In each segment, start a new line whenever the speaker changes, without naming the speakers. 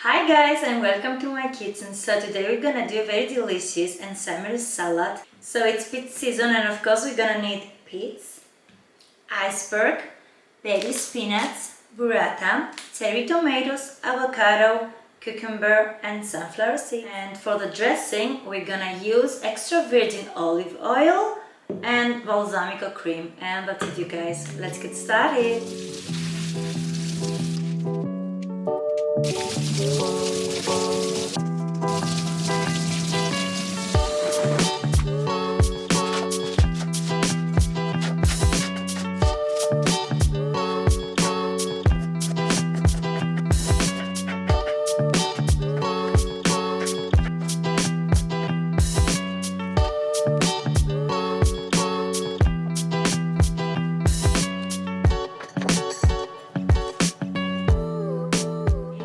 Hi guys and welcome to my kitchen. So today we're gonna do a very delicious and summery salad. So it's pit season and of course we're gonna need pits, iceberg, baby spinach, burrata, cherry tomatoes, avocado, cucumber and sunflower seeds. And for the dressing we're gonna use extra virgin olive oil and balsamico cream. And that's it you guys. Let's get started.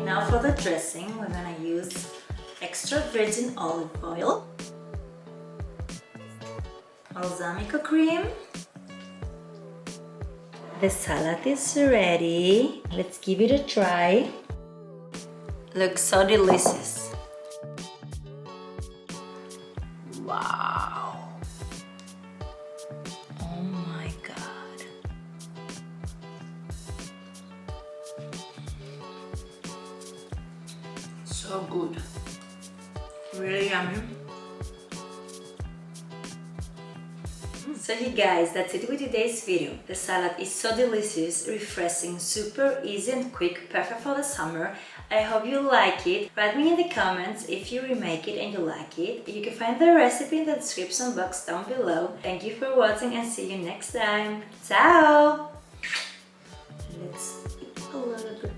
Now for the dressing, we're gonna use extra virgin olive oil, balsamico cream. The salad is ready. Let's give it a try. Looks so delicious. Wow. Oh my God. So good. Really yummy. So you guys, that's it with today's video. The salad is so delicious, refreshing, super easy and quick, perfect for the summer. I hope you like it. Write me in the comments if you remake it and you like it. You can find the recipe in the description box down below. Thank you for watching and see you next time. Ciao! Let's eat a little bit.